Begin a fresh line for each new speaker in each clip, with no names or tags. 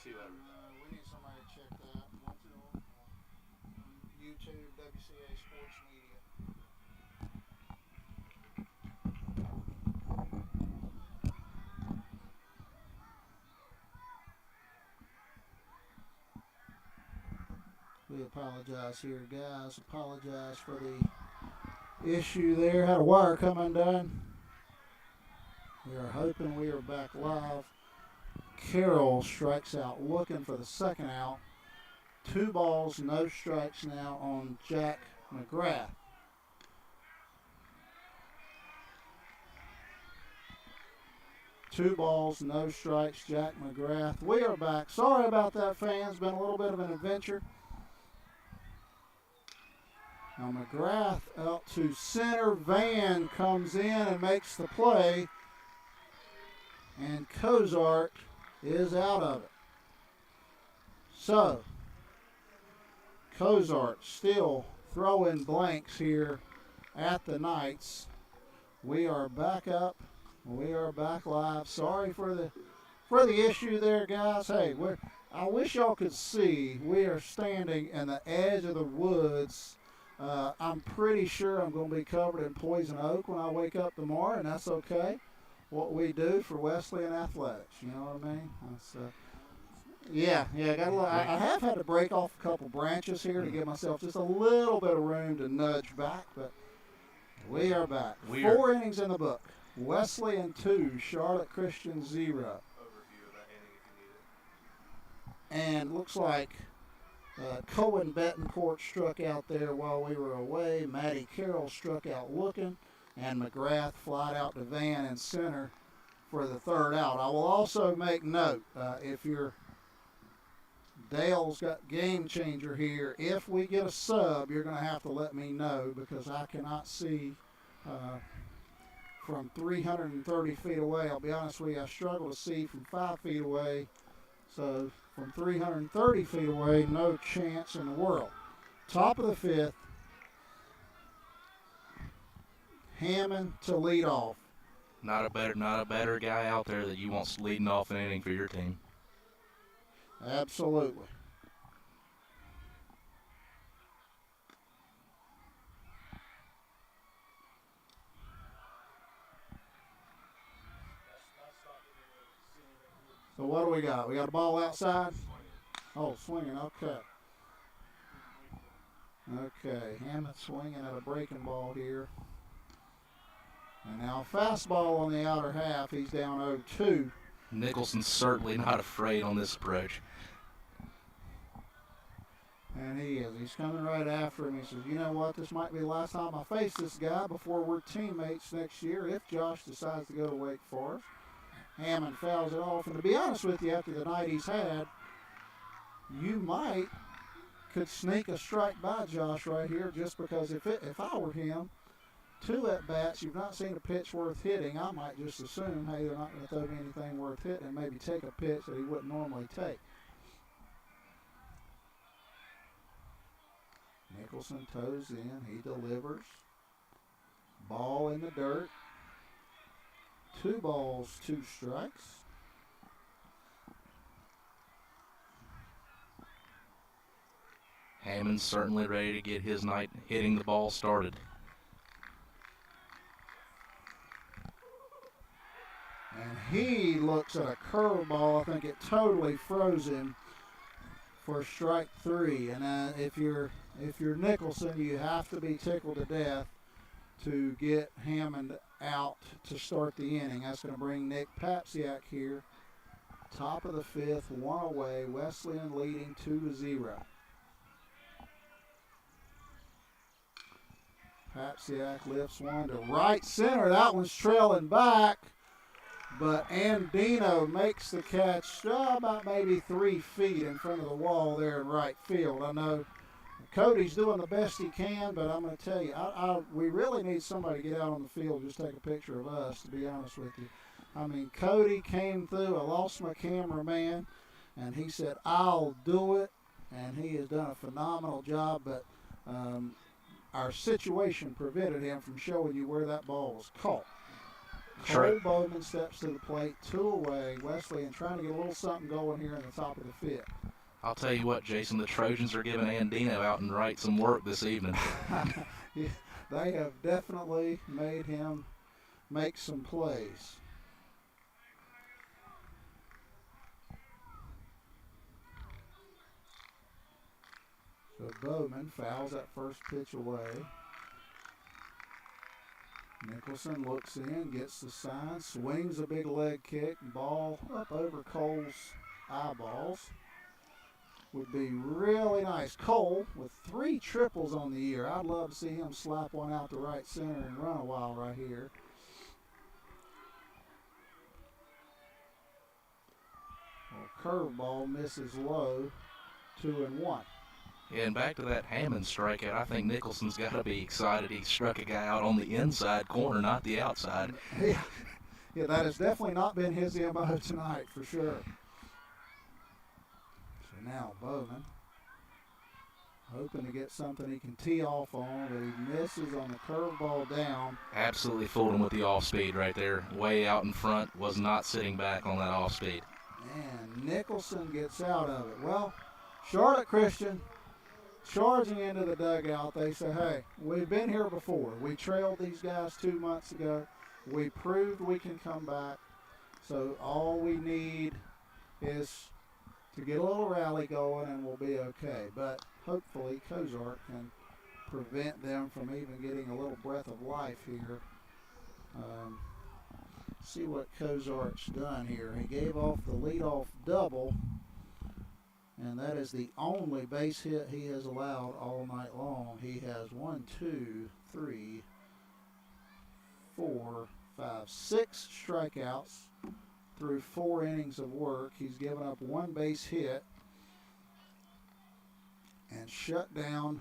We need somebody to check that. YouTube, WCA Sports Media. We apologize here, guys. Apologize for the issue there. Had a wire come undone. We are hoping we are back live. Carroll strikes out looking for the second out. 2 balls, no strikes now on Jack McGrath. Two balls, no strikes, Jack McGrath. We are back. Sorry about that, fans. Been a little bit of an adventure. Now McGrath out to center. Van comes in and makes the play. And Cozart is out of it. So, Cozart still throwing blanks here at the Knights. We are back up. We are back live. Sorry for the issue there, guys. Hey, I wish y'all could see. We are standing in the edge of the woods. I'm pretty sure I'm going to be covered in poison oak when I wake up tomorrow, and that's okay. What we do for Wesleyan athletics, you know what I mean? That's, yeah. I have had to break off a couple branches here to give myself just a little bit of room to nudge back, but we are back. 4 innings in the book. Wesleyan 2, Charlotte Christian 0. And looks like Cohen Betancourt struck out there while we were away. Matty Carroll struck out looking. And McGrath flied out to Van in center for the third out. I will also make note, if you're Dale's got game changer here. If we get a sub, you're going to have to let me know because I cannot see from 330 feet away. I'll be honest with you, I struggle to see from 5 feet away. So from 330 feet away, no chance in the world. Top of the 5th. Hammond to lead off.
Not a better guy out there that you want leading off an inning for your team.
Absolutely. So what do we got? We got a ball outside? Oh, swinging, okay. Okay, Hammond swinging at a breaking ball here. And now a fastball on the outer half. He's down 0-2.
Nicholson's certainly not afraid on this approach.
And he is. He's coming right after him. He says, you know what, this might be the last time I face this guy before we're teammates next year if Josh decides to go to Wake Forest. Hammond fouls it off. And to be honest with you, after the night he's had, you could sneak a strike by Josh right here just because if I were him, 2 at-bats, you've not seen a pitch worth hitting, I might just assume, hey, they're not going to throw me anything worth hitting and maybe take a pitch that he wouldn't normally take. Nicholson toes in. He delivers. Ball in the dirt. 2 balls, 2 strikes.
Hammond's certainly ready to get his night hitting the ball started.
And he looks at a curveball. I think it totally froze him for strike 3. And if you're Nicholson, you have to be tickled to death to get Hammond out to start the inning. That's going to bring Nick Papsiak here. Top of the 5th, 1 away. Wesleyan leading 2-0. Papsiak lifts one to right center. That one's trailing back. But Andino makes the catch about maybe 3 feet in front of the wall there in right field. I know Cody's doing the best he can, but I'm going to tell you, we really need somebody to get out on the field and just take a picture of us, to be honest with you. I mean, Cody came through. I lost my cameraman, and he said, I'll do it, and he has done a phenomenal job, but our situation prevented him from showing you where that ball was caught. Cole Bowman steps to the plate, 2 away. Wesleyan trying to get a little something going here in the top of the 5th.
I'll tell you what, Jason, the Trojans are giving Andino out and right some work this evening.
Yeah, they have definitely made him make some plays. So Bowman fouls that first pitch away. Nicholson looks in, gets the sign, swings a big leg kick, ball up over Cole's eyeballs. Would be really nice. Cole with 3 triples on the year. I'd love to see him slap one out to right center and run a while right here. Well, curveball misses low, 2-1.
Yeah, and back to that Hammond strikeout, I think Nicholson's got to be excited he struck a guy out on the inside corner, not the outside.
Yeah, that has definitely not been his MO tonight, for sure. So now Bowman, hoping to get something he can tee off on, but he misses on the curveball down.
Absolutely fooled him with the off-speed right there. Way out in front, was not sitting back on that off-speed.
And Nicholson gets out of it. Well, Charlotte Christian charging into the dugout. They say, hey, we've been here before. We trailed these guys 2 months ago. We proved we can come back. So all we need is to get a little rally going and we'll be okay. But hopefully Cozart can prevent them from even getting a little breath of life here. See what Cozart's done here. He gave off the leadoff double, and that is the only base hit he has allowed all night long. He has 1, 2, 3, 4, 5, 6 strikeouts through 4 innings of work. He's given up 1 base hit and shut down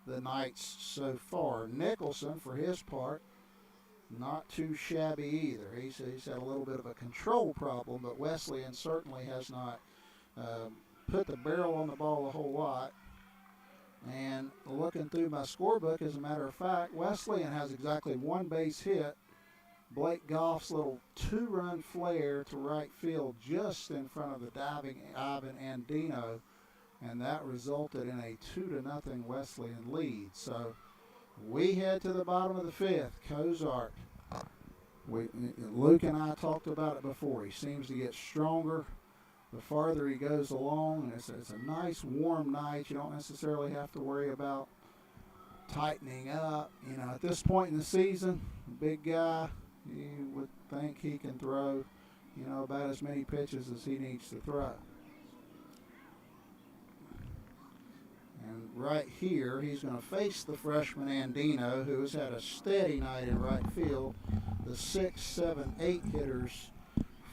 the Knights so far. Nicholson, for his part, not too shabby either. He's had a little bit of a control problem, but Wesleyan certainly has not put the barrel on the ball a whole lot. And looking through my scorebook, as a matter of fact, Wesleyan has exactly 1 base hit. Blake Goff's little 2-run flare to right field just in front of the diving Ivan Andino, and that resulted in a 2-0 Wesleyan lead. So we head to the bottom of the 5th. Cozart. Luke and I talked about it before. He seems to get stronger the farther he goes along. It's a nice warm night. You don't necessarily have to worry about tightening up. You know, at this point in the season, big guy, you would think he can throw, you know, about as many pitches as he needs to throw. And right here, he's going to face the freshman Andino, who has had a steady night in right field. The 6, 7, 8 hitters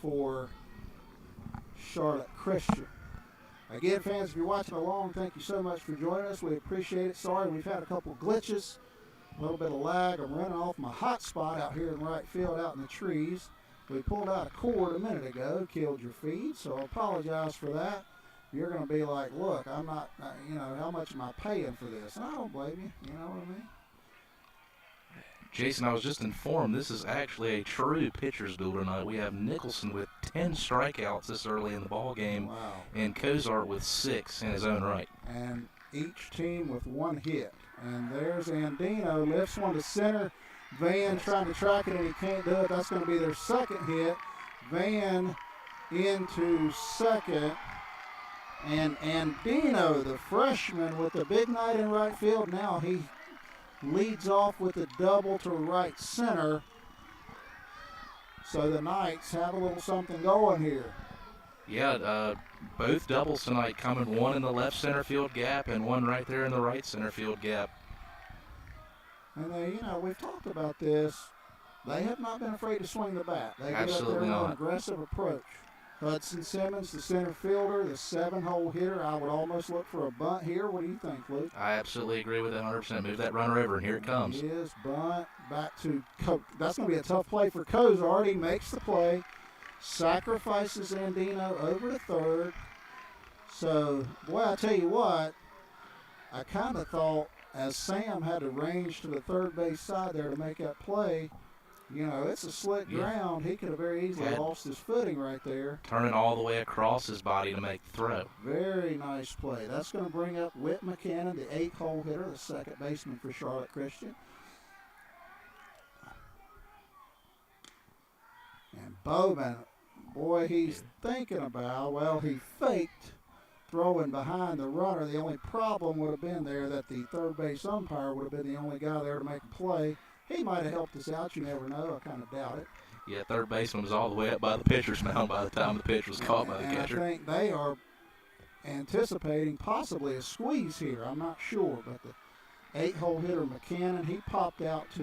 for Charlotte Christian. Again, fans, if you're watching along, thank you so much for joining us. We appreciate it. Sorry, we've had a couple glitches, a little bit of lag. I'm running off my hot spot out here in right field, out in the trees. We pulled out a cord a minute ago, killed your feed, so I apologize for that. You're going to be like, look, I'm not, you know, how much am I paying for this? And I don't blame you, you know what I mean?
Jason, I was just informed this is actually a true pitcher's duel tonight. We have Nicholson with 10 strikeouts this early in the ball game,
Wow.
and Cozart with 6 in his own right.
And each team with 1 hit. And there's Andino, lifts one to center. Van trying to track it, and he can't do it. That's going to be their second hit. Van into second. And Andino, the freshman, with the big night in right field. Now he leads off with a double to right center. So the Knights have a little something going here.
Yeah, both doubles tonight coming, one in the left center field gap and one right there in the right center field gap.
And they, you know, we've talked about this. They have not been afraid to swing the bat. They get up there
Absolutely
with an
not.
aggressive approach. Hudson Simmons, the center fielder, the 7-hole hitter. I would almost look for a bunt here. What do you think, Luke?
I absolutely agree with that 100%. Move that runner over, and here it comes.
He is bunt back to that's going to be a tough play for Cozart. He makes the play, sacrifices Andino over to third. So, boy, I tell you what, I kind of thought as Sam had to range to the third base side there to make that play, You know, it's a slick ground. He could have very easily lost his footing right there.
Turning all the way across his body to make the throw.
Very nice play. That's going to bring up Whit McCannon, the 8-hole hitter, the second baseman for Charlotte Christian. And Bowman, boy, he's thinking about, well, he faked throwing behind the runner. The only problem would have been there that the third base umpire would have been the only guy there to make a play. He might have helped us out. You never know. I kind of doubt it.
Yeah, third baseman was all the way up by the pitcher's mound by the time the pitch was caught by the catcher.
I think they are anticipating possibly a squeeze here. I'm not sure, but the 8-hole hitter McCannon, he popped out to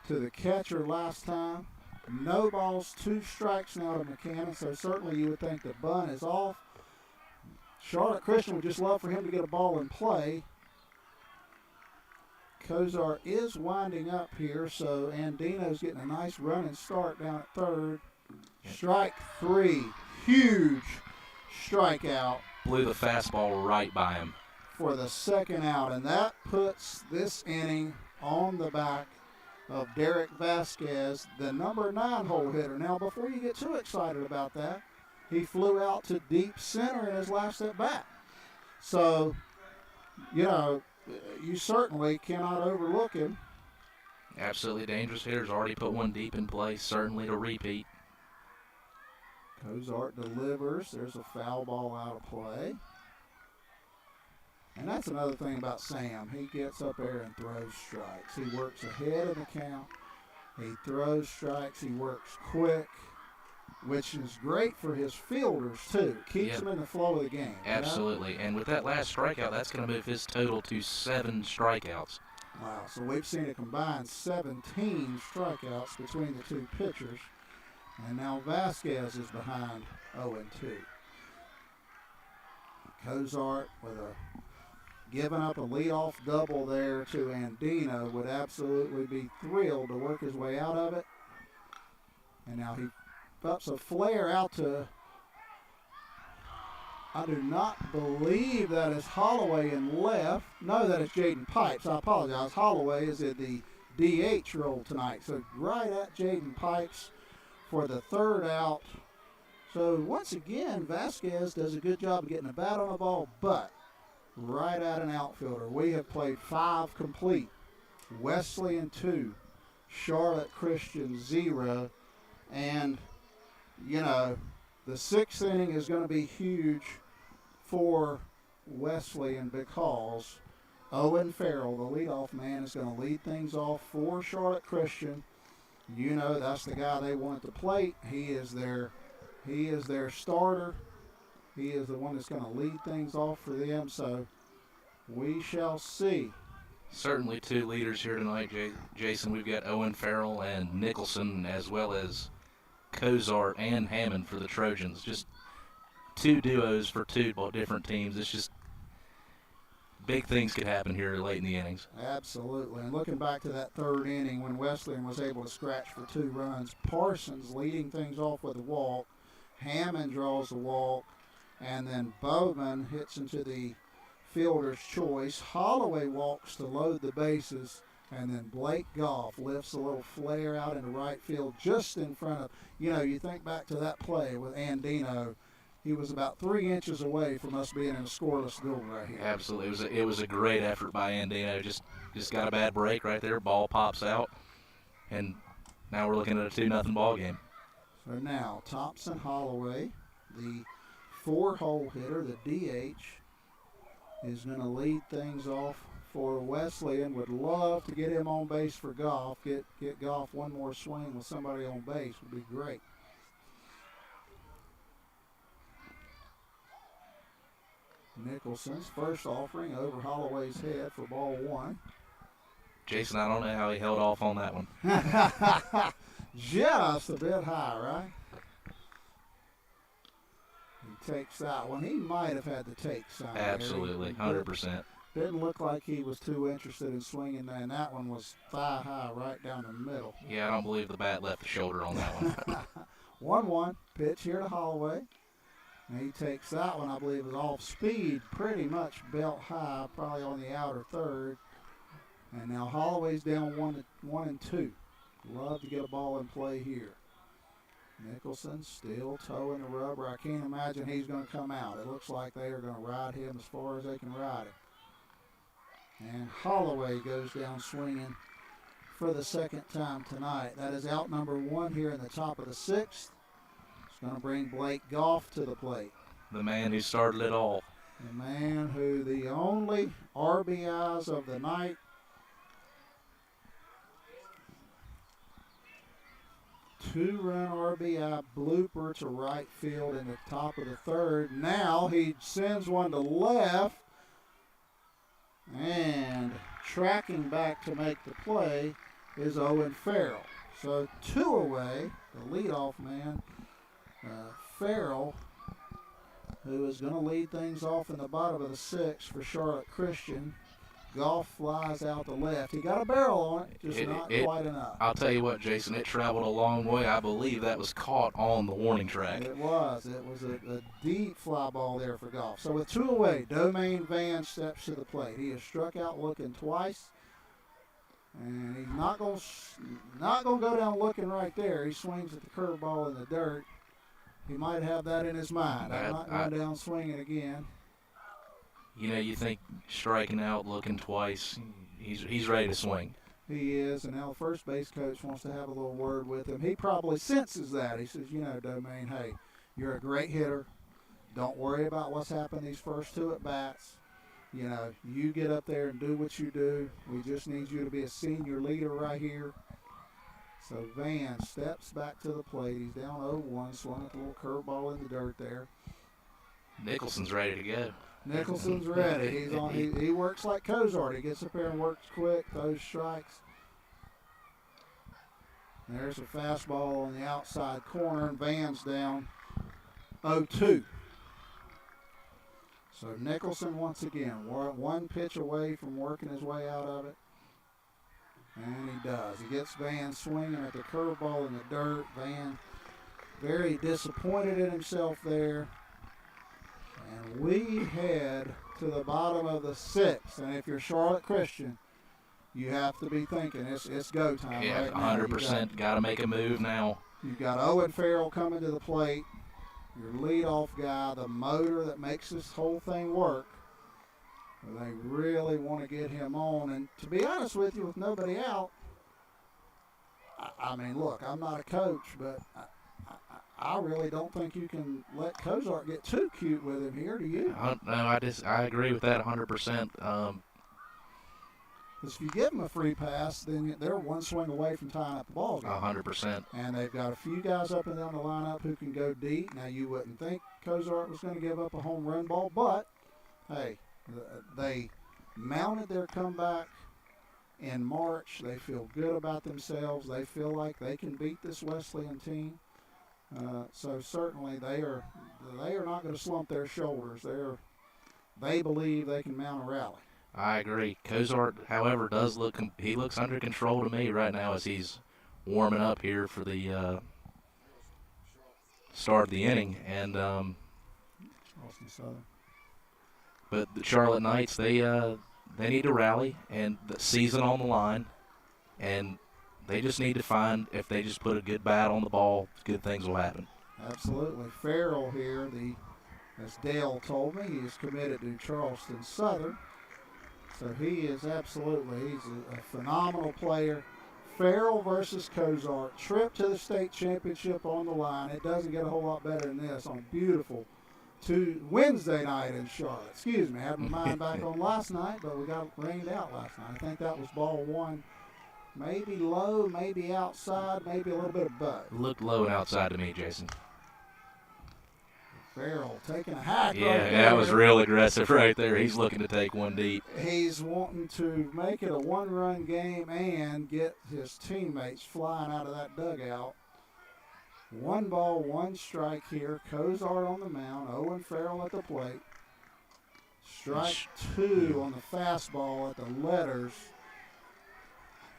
the catcher last time. No balls, 2 strikes now to McCannon, so certainly you would think the bunt is off. Charlotte Christian would just love for him to get a ball in play. Cozart is winding up here, so Andino's getting a nice running start down at third. Strike 3, huge strikeout.
Blew the fastball right by him.
For the second out, and that puts this inning on the back of Derek Vasquez, the number 9-hole hitter. Now, before you get too excited about that, he flew out to deep center in his last at bat. So, you know, you certainly cannot overlook him.
Absolutely dangerous hitters. Already put one deep in play, certainly to repeat.
Cozart delivers. There's a foul ball out of play. And that's another thing about Sam. He gets up there and throws strikes. He works ahead of the count. He throws strikes. He works quick, which is great for his fielders, too. Keeps them in the flow of the game.
Absolutely. You know? And with that last strikeout, that's going to move his total to 7 strikeouts.
Wow. So we've seen a combined 17 strikeouts between the two pitchers. And now Vasquez is behind 0-2. Cozart with giving up a leadoff double there to Andino would absolutely be thrilled to work his way out of it. And now he ups a flare out to, I do not believe that is Holloway in left. No, that is Jaden Pipes. I apologize. Holloway is in the DH role tonight. So right at Jaden Pipes for the third out. So once again, Vasquez does a good job of getting a bat on the ball, but right at an outfielder. We have played 5 complete. Wesleyan 2, Charlotte Christian 0, and you know, the 6th inning is going to be huge for Wesleyan because Owen Farrell, the leadoff man, is going to lead things off for Charlotte Christian. You know, that's the guy they want at the plate. He is their starter. He is the one that's going to lead things off for them, so we shall see.
Certainly 2 leaders here tonight, Jason. We've got Owen Farrell and Nicholson, as well as Cozart and Hammond for the Trojans. Just 2 duos for 2 different teams. It's just big things could happen here late in the innings.
Absolutely. And looking back to that 3rd inning when Wesleyan was able to scratch for 2 runs, Parsons leading things off with a walk. Hammond draws a walk. And then Bowman hits into the fielder's choice. Holloway walks to load the bases. And then Blake Goff lifts a little flare out into right field just in front of, you know, you think back to that play with Andino. He was about 3 inches away from us being in a scoreless duel right here.
Absolutely. It was a great effort by Andino. Just got a bad break right there. Ball pops out. And now we're looking at a 2-0 ball game.
So now Thompson Holloway, the 4-hole hitter, the DH, is going to lead things off for Wesleyan. Would love to get him on base for Goff. Get Goff one more swing with somebody on base would be great. Nicholson's first offering over Holloway's head for ball 1.
Jason, I don't know how he held off on that one.
Just a bit high, right? He takes that one. He might have had to take some.
Absolutely, 100%.
Didn't look like he was too interested in swinging, and that one was thigh high right down the middle.
Yeah, I don't believe the bat left the shoulder on that one.
1-1, pitch here to Holloway. And he takes that one, I believe, is off speed, pretty much belt high, probably on the outer third. And now Holloway's down 1-2. Love to get a ball in play here. Nicholson still toeing the rubber. I can't imagine he's going to come out. It looks like they are going to ride him as far as they can ride him. And Holloway goes down swinging for the second time tonight. That is out number 1 here in the top of the 6th. It's going to bring Blake Goff to the plate.
The man who started it all.
The man who the only RBIs of the night. Two-run RBI blooper to right field in the top of the 3rd. Now he sends one to left. And tracking back to make the play is Owen Farrell. So 2 away, the leadoff man, Farrell, who is going to lead things off in the bottom of the 6th for Charlotte Christian. Goff flies out to left. He got a barrel on it, just not quite enough.
I'll tell you what, Jason, it traveled a long way. I believe that was caught on the warning track.
It was. It was a deep fly ball there for Goff. So with 2 away, Domain Van steps to the plate. He has struck out looking twice. And he's not going to go down looking right there. He swings at the curveball in the dirt. He might have that in his mind. I'm not going down swinging again.
You know, you think striking out, looking twice, he's ready to swing.
He is, and now the first base coach wants to have a little word with him. He probably senses that. He says, you know, Domain, hey, you're a great hitter. Don't worry about what's happened these first 2 at-bats. You know, you get up there and do what you do. We just need you to be a senior leader right here. So Van steps back to the plate. He's down 0-1, swung at the little curveball in the dirt there.
Nicholson's ready to go.
Nicholson's ready. He's on. He works like Cozart. He gets up there and works quick. Those strikes. There's a fastball on the outside corner, and Van's down 0-2. So Nicholson once again, 1 pitch away from working his way out of it. And he does. He gets Van swinging at the curveball in the dirt. Van very disappointed in himself there. And we head to the bottom of the 6th. And if you're Charlotte Christian, you have to be thinking it's go time right now.
100%. Got to make a move now.
You've got Owen Farrell coming to the plate. Your leadoff guy, the motor that makes this whole thing work. They really want to get him on. And to be honest with you, with nobody out, I mean, look, I'm not a coach, but I really don't think you can let Cozart get too cute with him here, do you?
No, I agree with that 100%.
Because if you give them a free pass, then they're 1 swing away from tying up the ball game.
100%.
And they've got a few guys up and down the lineup who can go deep. Now, you wouldn't think Cozart was going to give up a home run ball, but, hey, they mounted their comeback in March. They feel good about themselves. They feel like they can beat this Wesleyan team. So certainly they are not going to slump their shoulders. They believe they can mount a rally.
I agree. Cozart, however, he looks under control to me right now as he's warming up here for the start of the inning. And but the Charlotte Knights, they need to rally, and the season on the line, and they just need to find, if they just put a good bat on the ball, good things will happen.
Absolutely. Farrell here, as Dale told me, he is committed to Charleston Southern. So he's a phenomenal player. Farrell versus Cozart. Trip to the state championship on the line. It doesn't get a whole lot better than this on a beautiful Wednesday night in Charlotte. Excuse me, I had my mind back on last night, but we got rained out last night. I think that was ball 1. Maybe low, maybe outside, maybe a little bit of both.
Looked low and outside to me, Jason.
Farrell taking a hack right
there. Yeah, that was real aggressive right there. He's looking to take one deep.
He's wanting to make it a 1-run game and get his teammates flying out of that dugout. 1 ball, 1 strike here. Cozart on the mound. Owen Farrell at the plate. Strike 2 on the fastball at the letters.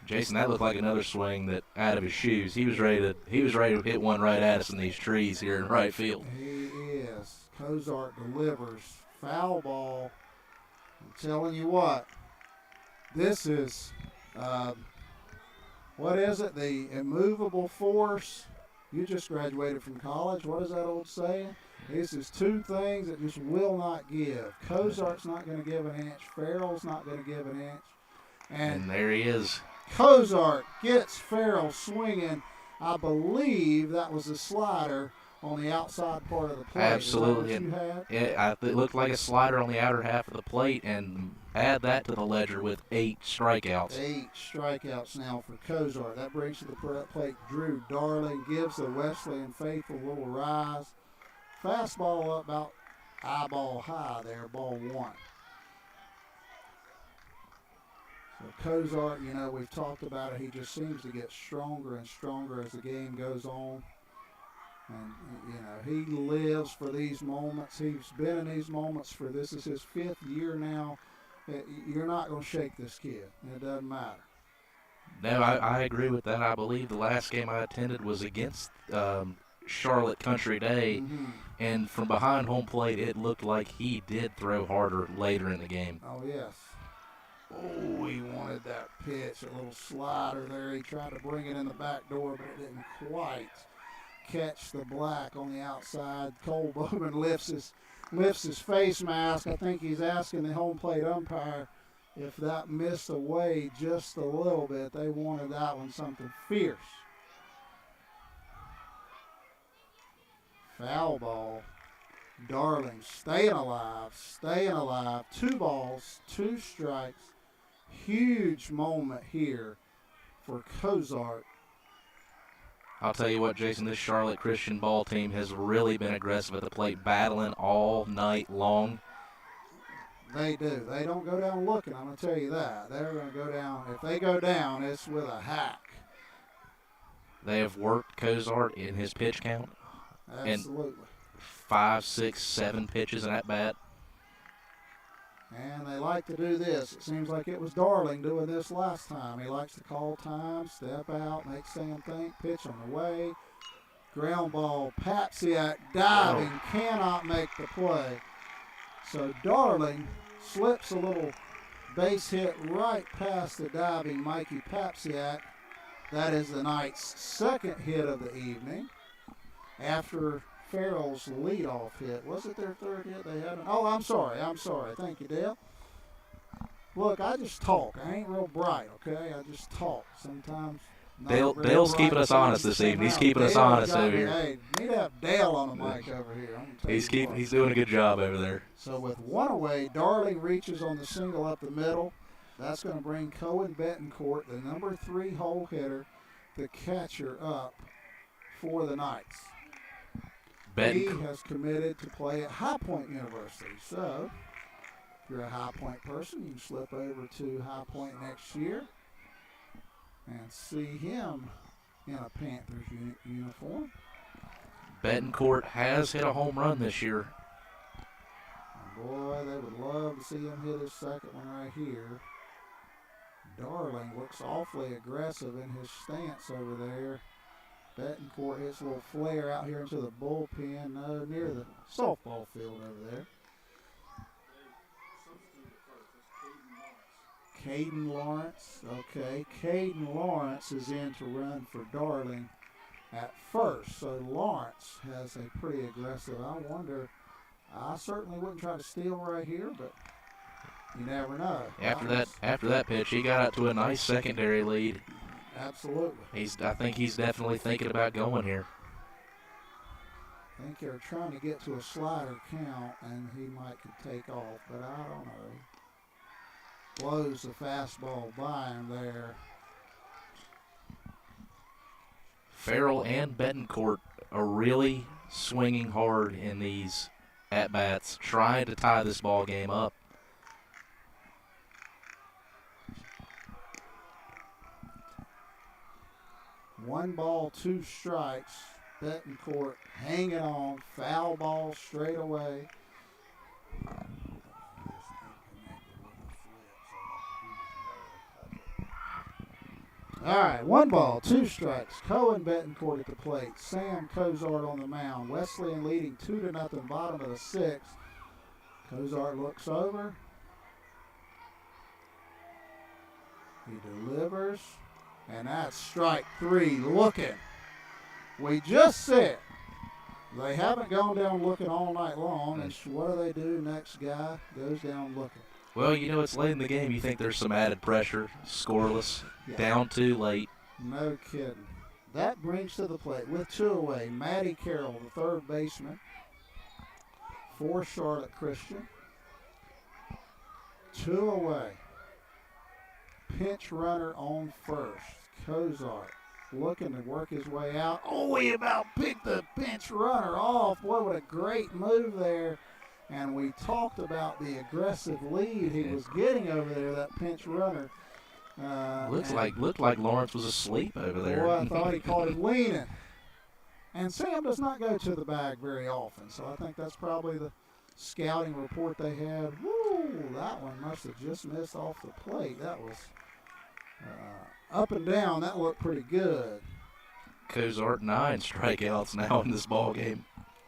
Jason, that looked like another swing that out of his shoes. He was ready to hit one right at us in these trees here in right field.
He is. Cozart delivers. Foul ball. I'm telling you what, this is what is it? The immovable force. You just graduated from college. What is that old saying? This is two things that just will not give. Cozart's not going to give an inch. Farrell's not going to give an inch.
And there he is.
Cozart gets Farrell swinging. I believe that was a slider on the outside part of the plate.
Absolutely.
Is that what you had?
It looked like a slider on the outer half of the plate, and add that to the ledger with 8 strikeouts.
8 strikeouts now for Cozart. That brings to the plate Drew Darling, gives the Wesleyan faithful a little rise. Fastball up about eyeball high there, ball 1. So Cozart, you know, we've talked about it. He just seems to get stronger and stronger as the game goes on. And, you know, he lives for these moments. He's been in these moments for, this is his 5th year now. You're not going to shake this kid. It doesn't matter.
No, I agree with that. I believe the last game I attended was against Charlotte Country Day, and from behind home plate, it looked like he did throw harder later in the game.
Oh, yes. Oh, he wanted that pitch, a little slider there. He tried to bring it in the back door, but it didn't quite catch the black on the outside. Cole Bowman lifts his face mask. I think he's asking the home plate umpire if that missed away just a little bit. They wanted that one something fierce. Foul ball. Darling staying alive. 2 balls, 2 strikes. Huge moment here for Cozart.
I'll tell you what, Jason, this Charlotte Christian ball team has really been aggressive at the plate, battling all night long.
They do. They don't go down looking, I'm going to tell you that. They're going to go down. If they go down, it's with a hack.
They have worked Cozart in his pitch count.
Absolutely.
And 5, 6, 7 pitches in that bat.
And they like to do this. It seems like it was Darling doing this last time. He likes to call time, step out, make Sam think, pitch on the way. Ground ball, Papsiak diving, cannot make the play. So Darling slips a little base hit right past the diving Mikey Papsiak. That is the night's 2nd hit of the evening. After Farrell's leadoff hit. Was it their 3rd hit? They hadn't. Oh, I'm sorry. Thank you, Dale. Look, I just talk. I ain't real bright, okay? I just talk. Sometimes.
Dale's keeping us honest this evening. He's keeping us honest over here.
Hey, need to have Dale on the mic over here.
He's doing a good job over there.
So with 1 away, Darling reaches on the single up the middle. That's going to bring Cohen Betancourt, the number 3 hole hitter, the catcher, up for the Knights. He has committed to play at High Point University. So, if you're a High Point person, you can slip over to High Point next year and see him in a Panthers uniform.
Betancourt has hit a home run this year.
And boy, they would love to see him hit his 2nd one right here. Darling looks awfully aggressive in his stance over there. Betancourt hits a little flare out here into the bullpen, near the softball field over there. Caden Lawrence. Okay, Caden Lawrence is in to run for Darling at first. So Lawrence has a pretty aggressive. I certainly wouldn't try to steal right here, but you never know.
After that pitch, he got out to a nice secondary lead.
Absolutely.
I think he's definitely thinking about going here.
I think they're trying to get to a slider count, and he might could take off, but I don't know. Blows the fastball by him there.
Farrell and Betancourt are really swinging hard in these at-bats, trying to tie this ball game up.
One ball, 2 strikes. Betancourt hanging on. Foul ball straight away. All right, 1 ball, 2 strikes. Cohen Betancourt at the plate. Sam Cozart on the mound. Wesleyan leading 2-0, bottom of the 6th. Cozart looks over. He delivers. And that's strike 3 looking. We just said they haven't gone down looking all night long. And what do? Next guy goes down looking.
Well, it's late in the game. You think there's some added pressure. Scoreless. Yeah. Down too late.
No kidding. That brings to the plate with 2 away. Matty Carroll, the third baseman for Charlotte Christian. 2 away. Pinch runner on first. Cozart looking to work his way out. Oh, he about picked the pinch runner off. Boy, what a great move there. And we talked about the aggressive lead he was getting over there, that pinch runner.
Looked like Lawrence was asleep over there.
Boy, I thought he caught him leaning. And Sam does not go to the bag very often, so I think that's probably the scouting report they had. Woo, that one must have just missed off the plate. That was up and down. That looked pretty good.
Cozart 9 strikeouts now in this ball game.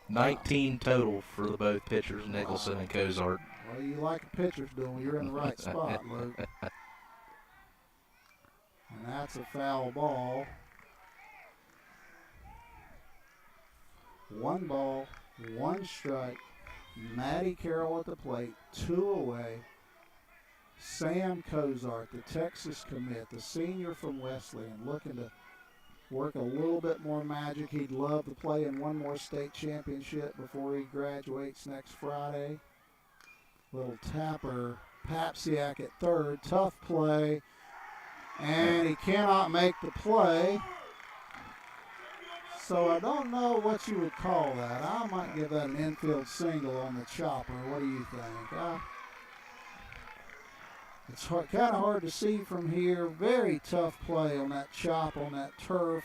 19 total for the both pitchers, Nicholson and Cozart.
Well, you like the pitchers doing. You're in the right spot, Luke. And that's a foul ball. 1 ball, 1 strike. Matty Carroll at the plate, 2 away. Sam Cozart, the Texas commit, the senior from Wesleyan, looking to work a little bit more magic. He'd love to play in one more state championship before he graduates next Friday. Little tapper, Papsiak at third, tough play. And he cannot make the play. So I don't know what you would call that. I might give that an infield single on the chopper. What do you think? It's kind of hard to see from here. Very tough play on that chop on that turf.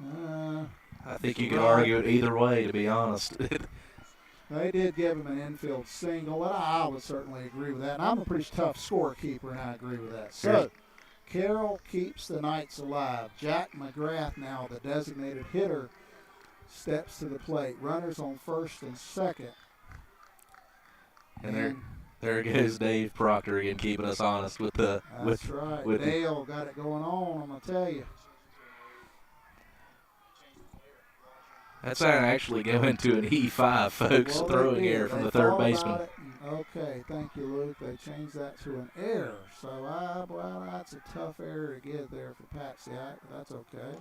I think you could argue it either way, to be honest.
They did give him an infield single, and I would certainly agree with that. And I'm a pretty tough scorekeeper, and I agree with that. So Carroll keeps the Knights alive. Jack McGrath, now the designated hitter, steps to the plate. Runners on first and second.
And there goes Dave Proctor again, keeping us honest with the.
That's right. Dale got it going on, I'm going to tell you.
That's actually going to an E5, folks, throwing error from the third baseman.
Okay, thank you, Luke. They changed that to an error. So, well, that's a tough error to get there for Papsiak. That's okay.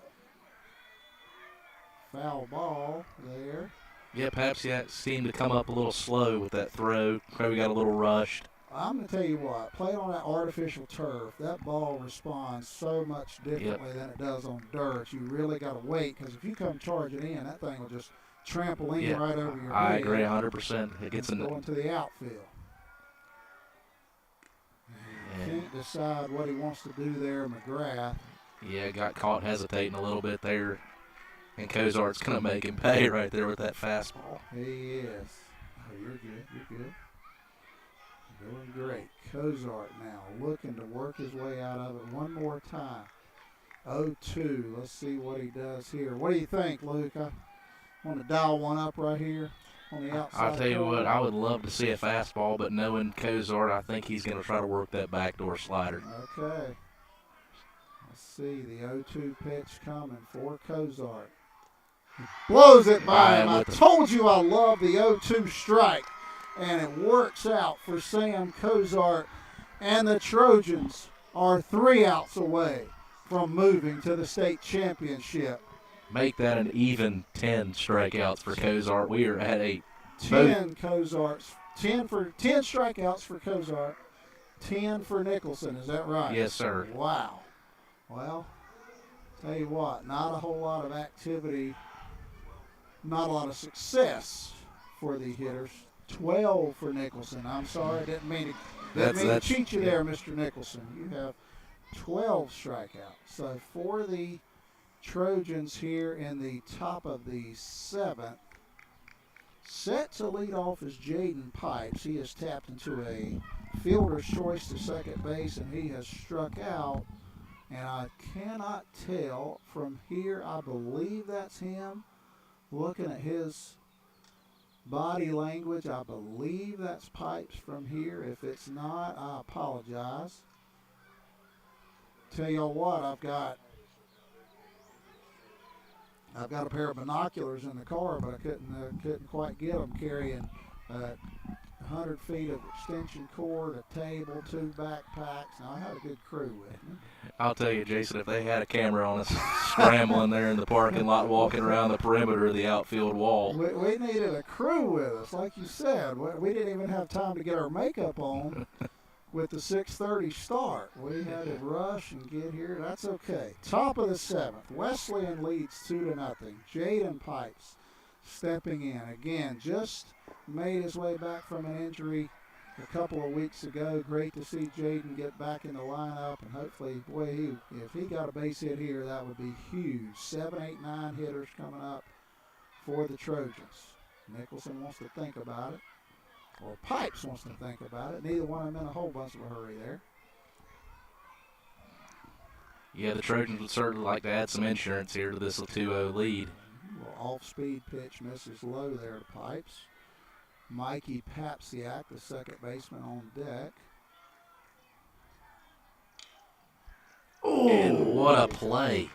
Foul ball there.
Yeah, Papsiak seemed to come up a little slow with that throw. Probably got a little rushed.
I'm going to tell you what, playing on that artificial turf, that ball responds so much differently than it does on dirt. You really got to wait, because if you come charging in, that thing will just trample in right over your head.
I agree 100%. It gets
going to the outfield. Can't decide what he wants to do there, McGrath.
Yeah, got caught hesitating a little bit there. And Cozart's going to make him pay right there with that fastball.
He is. Oh, you're good. You're good. Doing great. Cozart now looking to work his way out of it one more time. 0-2. Let's see what he does here. What do you think, Luke? I want to dial one up right here on the outside.
I'll tell you what, I would love to see a fastball, but knowing Cozart, I think he's going to try to work that backdoor slider.
Okay. Let's see the 0-2 pitch coming for Cozart. He blows it by him. I told you I love the 0-2 strike. And it works out for Sam Cozart. And the Trojans are 3 outs away from moving to the state championship.
Make that an even 10 strikeouts for Cozart. We are at a
10 Cozarts. 10 strikeouts for Cozart. 10 for Nicholson. Is that right?
Yes, sir.
Wow. Well, tell you what, not a whole lot of activity, not a lot of success for the hitters. 12 for Nicholson. I'm sorry, I didn't mean to cheat you there, Mr. Nicholson. You have 12 strikeouts. So for the Trojans here in the top of the 7th, set to lead off is Jaden Pipes. He has tapped into a fielder's choice to second base, and he has struck out. And I cannot tell from here. I believe that's him. Looking at his body language, I believe that's Pipes from here. If it's not, I apologize. Tell y'all what, I've got a pair of binoculars in the car, but I couldn't quite get them carrying 100 feet of extension cord, a table, 2 backpacks. Now, I had a good crew with me.
I'll tell you, Jason, if they had a camera on us scrambling there in the parking lot, walking around the perimeter of the outfield wall.
We needed a crew with us, like you said. We didn't even have time to get our makeup on with the 6:30 start. We had to rush and get here. That's okay. Top of the 7th. Wesleyan leads 2-0. Jaden Pipes stepping in. Again, just made his way back from an injury a couple of weeks ago. Great to see Jaden get back in the lineup, and hopefully, boy, if he got a base hit here, that would be huge. 7, 8, 9 hitters coming up for the Trojans. Nicholson wants to think about it, or Pipes wants to think about it. Neither one of them in a whole bunch of a hurry there.
Yeah, the Trojans would certainly like to add some insurance here to this 2-0 lead.
Off-speed pitch misses low there to Pipes. Mikey Papsiak, the second baseman, on deck.
And what a play.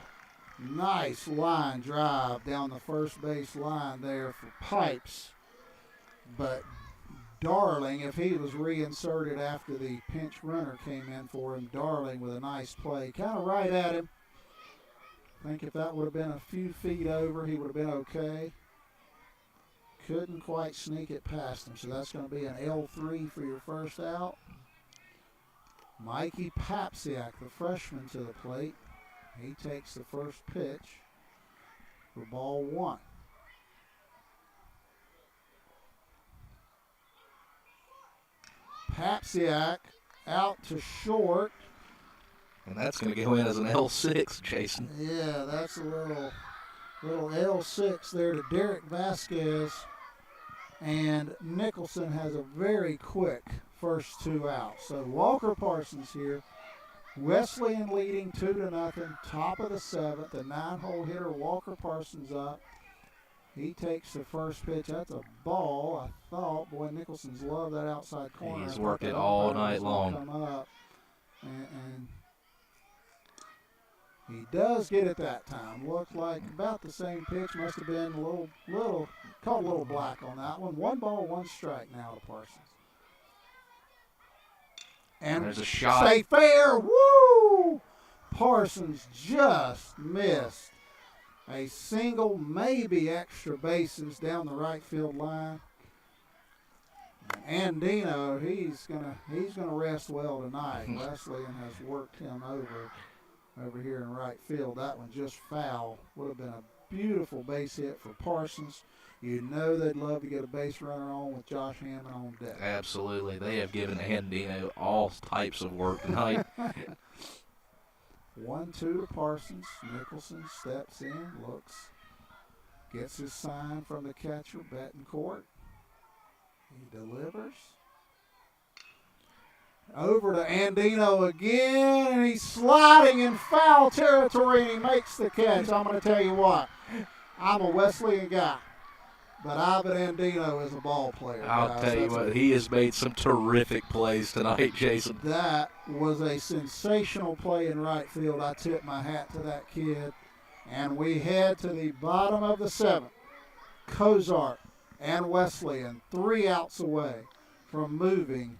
Nice line drive down the first base line there for Pipes. But Darling, if he was reinserted after the pinch runner came in for him, Darling with a nice play. Kind of right at him. I think if that would have been a few feet over, he would have been okay. Couldn't quite sneak it past him, so that's going to be an L3 for your first out. Mikey Papsiak, the freshman, to the plate. He takes the first pitch for ball 1. Papsiak out to short.
And that's going to go in as an L6, Jason.
Yeah, that's a little L6 there to Derek Vasquez. And Nicholson has a very quick first 2 outs. So Walker Parsons here. Wesleyan leading 2-0. Top of the 7th. The 9-hole hitter Walker Parsons up. He takes the first pitch. That's a ball. I thought, boy, Nicholson's loved that outside corner.
He's worked it all night long.
Come up. And he does get it that time. Looked like about the same pitch. Must have been caught a little black on that one. 1 ball, 1 strike now to Parsons. And
there's a shot.
Stay fair. Woo! Parsons just missed a single, maybe extra bases down the right field line. And Andino, he's gonna rest well tonight. Wesleyan has worked him over here in right field. That one just foul. Would have been a beautiful base hit for Parsons. You know they'd love to get a base runner on with Josh Hammond on deck.
Absolutely. They have given Andino all types of work tonight.
1-2 to Parsons. Nicholson steps in, looks, gets his sign from the catcher, Betancourt. He delivers. Over to Andino again, and he's sliding in foul territory, and he makes the catch. I'm going to tell you what, I'm a Wesleyan guy, but Ivan Andino is a ball player.
I'll tell you what, he has made some terrific plays tonight, Jason.
That was a sensational play in right field. I tip my hat to that kid. And we head to the bottom of the 7th. Cozart and Wesleyan 3 outs away from moving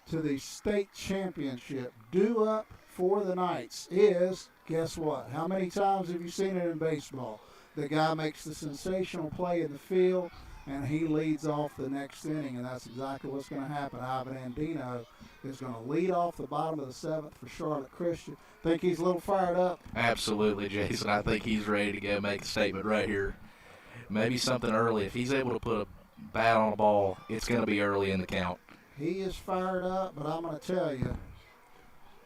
to the state championship. Due up for the Knights is, guess what? How many times have you seen it in baseball? The guy makes the sensational play in the field, and he leads off the next inning, and that's exactly what's going to happen. Ivan Andino is going to lead off the bottom of the 7th for Charlotte Christian. Think he's a little fired up?
Absolutely, Jason. I think he's ready to go make a statement right here. Maybe something early. If he's able to put a bat on a ball, it's going to be early in the count.
He is fired up, but I'm going to tell you,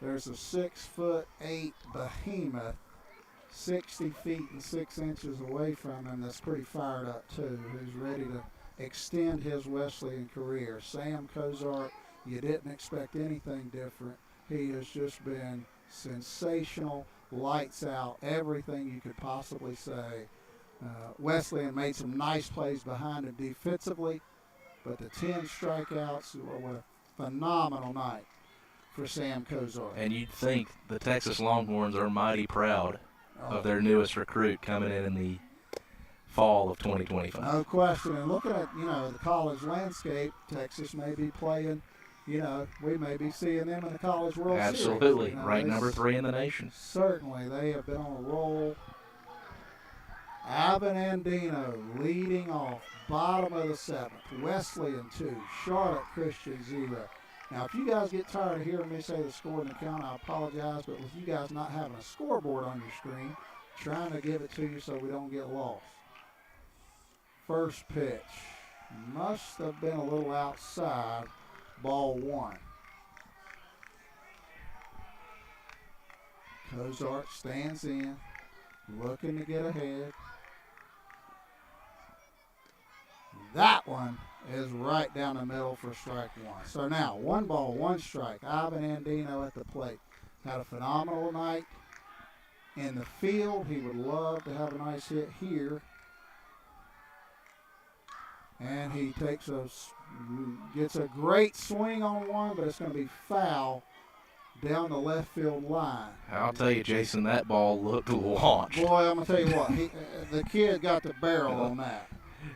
there's a 6'8" behemoth 60 feet and 6 inches away from him that's pretty fired up too, who's ready to extend his Wesleyan career. Sam Cozart, you didn't expect anything different. He has just been sensational, lights out, everything you could possibly say. Wesleyan made some nice plays behind him defensively, but the 10 strikeouts were a phenomenal night for Sam Kozar.
And you'd think the Texas Longhorns are mighty proud of their newest recruit coming in the fall of 2025.
No question. And looking at, the college landscape, Texas may be playing, we may be seeing them in the College World Series.
Absolutely. Ranked number 3 in the nation.
Certainly. They have been on a roll. Alvin Andino leading off, bottom of the 7th. Wesleyan 2, Charlotte Christian 0. Now, if you guys get tired of hearing me say the score and the count, I apologize, but with you guys not having a scoreboard on your screen, trying to give it to you so we don't get lost. First pitch must have been a little outside, ball 1. Kozart stands in, looking to get ahead. That one is right down the middle for strike 1. So now, 1 ball, 1 strike. Ivan Andino at the plate. Had a phenomenal night in the field. He would love to have a nice hit here. And he gets a great swing on one, but it's going to be foul down the left field line.
I'll tell you, Jason, that ball looked launched.
Boy, I'm going to tell you what, the kid got the barrel on that.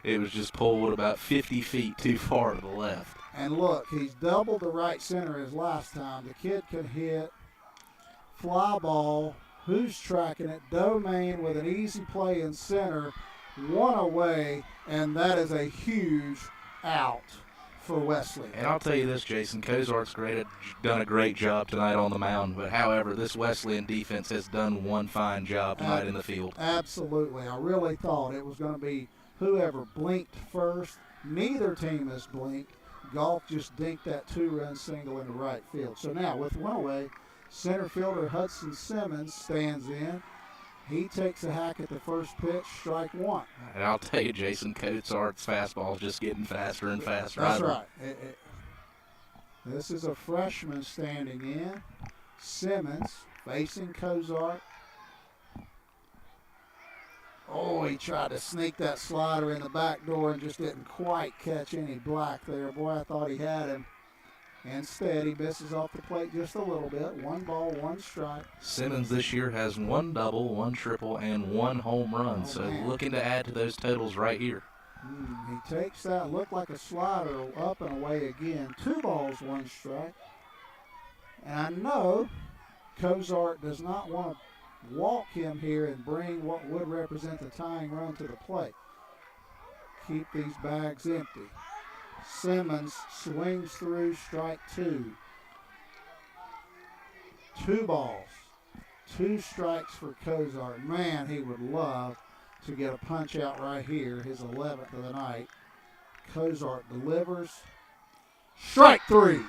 It was just pulled about 50 feet too far to the left.
And look, he's doubled the right center his last time. The kid can hit fly ball. Who's tracking it? Domain with an easy play in center. 1 away, and that is a huge out for Wesleyan.
And I'll tell you this, Jason, Kozart's done a great job tonight on the mound. But however, this Wesleyan defense has done one fine job tonight in the field.
Absolutely. I really thought it was going to be whoever blinked first. Neither team has blinked. Golf just dinked that 2-run single into right field. So now with 1 away, center fielder Hudson Simmons stands in. He takes a hack at the first pitch, strike 1.
And I'll tell you, Jason, Kozart's fastball is just getting faster and faster.
That's right. This is a freshman standing in. Simmons facing Kozart. Oh, he tried to sneak that slider in the back door and just didn't quite catch any black there. Boy, I thought he had him. Instead, he misses off the plate just a little bit. 1 ball, 1 strike.
Simmons this year has 1 double, 1 triple, and 1 home run. So looking to add to those totals right here.
He takes that, looked like a slider, up and away again. 2 balls, 1 strike. And I know Kozart does not want to walk him here and bring what would represent the tying run to the plate. Keep these bags empty. Simmons swings through, strike 2. 2 balls, 2 strikes for Kozart. Man, he would love to get a punch out right here, his 11th of the night. Kozart delivers. Strike 3,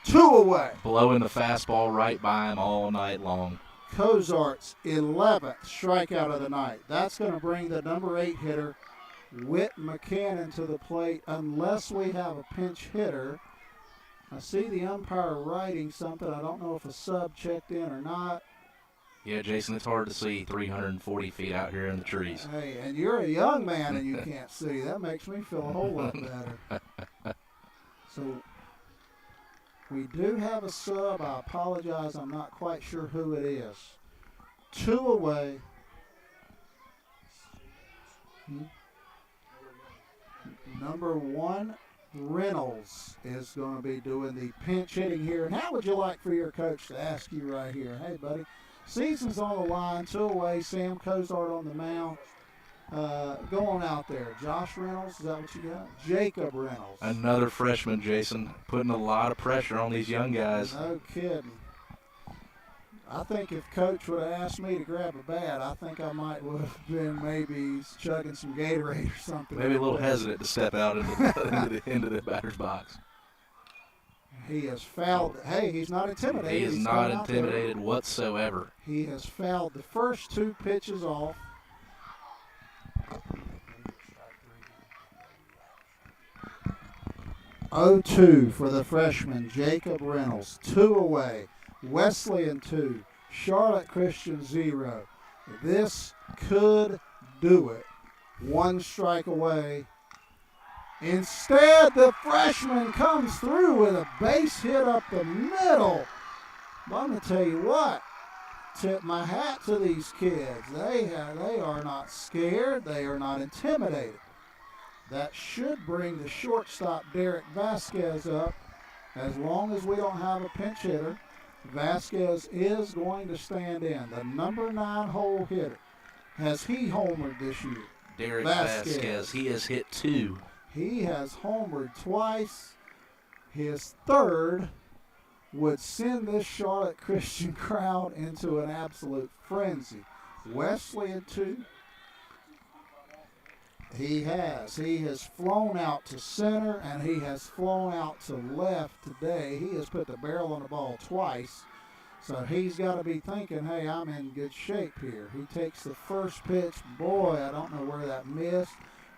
2 away.
Blowing the fastball right by him all night long.
Kozart's 11th strikeout of the night. That's going to bring the number 8 hitter, Whit McCannon, to the plate unless we have a pinch hitter. I see the umpire writing something. I don't know if a sub checked in or not.
Yeah, Jason, it's hard to see 340 feet out here in the trees.
Hey, and you're a young man and you can't see. That makes me feel a whole lot better. So we do have a sub. I apologize. I'm not quite sure who it is. 2 away. Number 1, Reynolds, is going to be doing the pinch hitting here. And how would you like for your coach to ask you right here? Hey, buddy, season's on the line, 2 away, Sam Kozart on the mound. Go on out there. Josh Reynolds, is that what you got? Jacob Reynolds.
Another freshman, Jason, putting a lot of pressure on these young guys.
No kidding. I think if Coach would have asked me to grab a bat, I think I might would have been maybe chugging some Gatorade or something.
Maybe a little hesitant to step out into the batter's box.
He has fouled. Hey, he's not intimidated.
He is not intimidated whatsoever.
He has fouled the first 2 pitches off. (0-2) for the freshman, Jacob Reynolds. 2 away. Wesleyan 2, Charlotte Christian 0. This could do it. 1 strike away. Instead, the freshman comes through with a base hit up the middle. But I'm going to tell you what, tip my hat to these kids. They are not scared. They are not intimidated. That should bring the shortstop, Derek Vasquez, up. As long as we don't have a pinch hitter, Vasquez is going to stand in. The number 9 hole hitter. Has he homered this year?
Derek Vasquez, he has hit 2.
He has homered twice. His third would send this Charlotte Christian crowd into an absolute frenzy. Wesleyan 2. He has flown out to center and he has flown out to left today. He has put the barrel on the ball twice. So he's got to be thinking, hey, I'm in good shape here. He takes the first pitch. Boy, I don't know where that missed.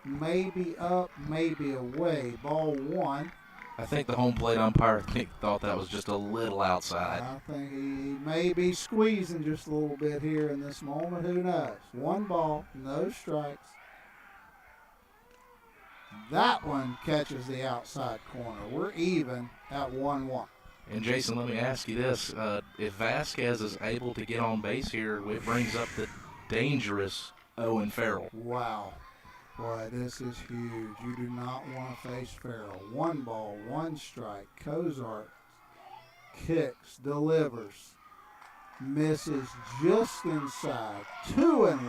Maybe up, maybe away. Ball 1.
I think the home plate umpire thought that was just a little outside.
I think he may be squeezing just a little bit here in this moment. Who knows? 1 ball, no strikes. That one catches the outside corner. We're even at 1-1.
And Jason, let me ask you this. If Vasquez is able to get on base here, it brings up the dangerous Owen Farrell.
Wow. Boy, this is huge. You do not want to face Farrell. 1 ball, 1 strike. Cozart kicks, delivers, misses just inside. 2-1.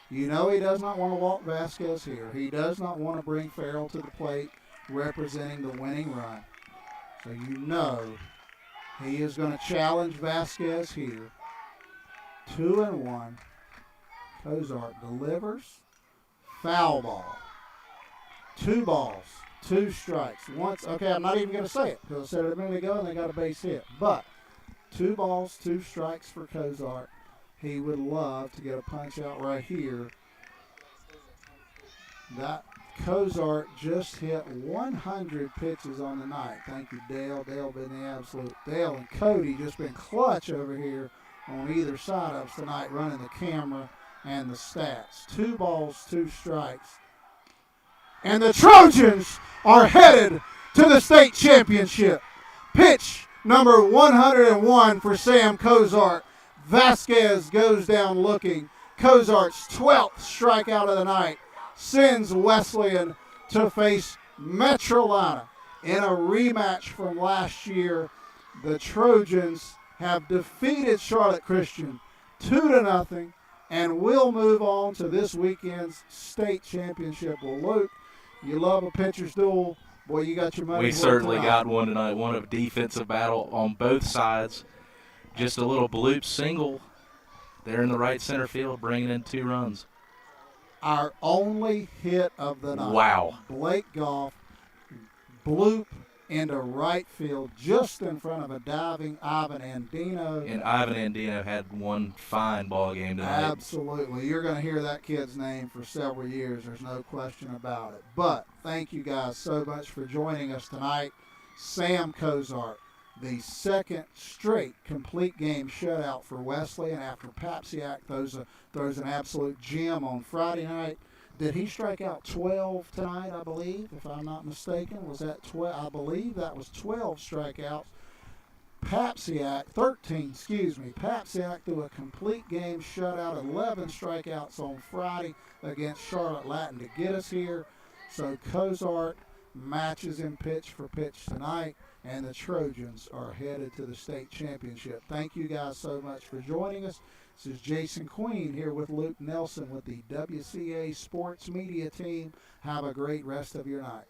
You know he does not want to walk Vasquez here. He does not want to bring Farrell to the plate representing the winning run. So you know he is going to challenge Vasquez here. 2-1. Cozart delivers. Foul ball. 2 balls, 2 strikes. Okay, I'm not even going to say it because I said it a minute ago and they got a base hit. But 2 balls, 2 strikes for Cozart. He would love to get a punch out right here. That Cozart just hit 100 pitches on the night. Thank you, Dale. Dale been the absolute. Dale and Cody just been clutch over here on either side of us tonight, running the camera and the stats. 2 balls, 2 strikes. And the Trojans are headed to the state championship. Pitch number 101 for Sam Cozart. Vasquez goes down looking. Cozart's 12th strikeout of the night sends Wesleyan to face Metrolina in a rematch from last year. The Trojans have defeated Charlotte Christian 2-0 and will move on to this weekend's state championship. Well, Luke, you love a pitcher's duel. Boy, you got your money.
We certainly got one tonight. One of defensive battle on both sides. Just a little bloop single there in the right center field, bringing in 2 runs.
Our only hit of the night.
Wow.
Blake Goff bloop into right field just in front of a diving Ivan Andino.
And Ivan Andino had one fine ball game tonight.
Absolutely. You're going to hear that kid's name for several years. There's no question about it. But thank you guys so much for joining us tonight. Sam Cozart, the 2nd straight complete game shutout for Wesleyan after Papsiak throws an absolute gem on Friday night. Did he strike out 12 tonight, I believe, if I'm not mistaken? Was that 12? I believe that was 12 strikeouts. Papsiak, 13, excuse me. Papsiak threw a complete game shutout, 11 strikeouts on Friday against Charlotte Latin to get us here. So Cozart matches him pitch for pitch tonight, and the Trojans are headed to the state championship. Thank you guys so much for joining us. This is Jason Queen here with Luke Nelson with the WCA Sports Media team. Have a great rest of your night.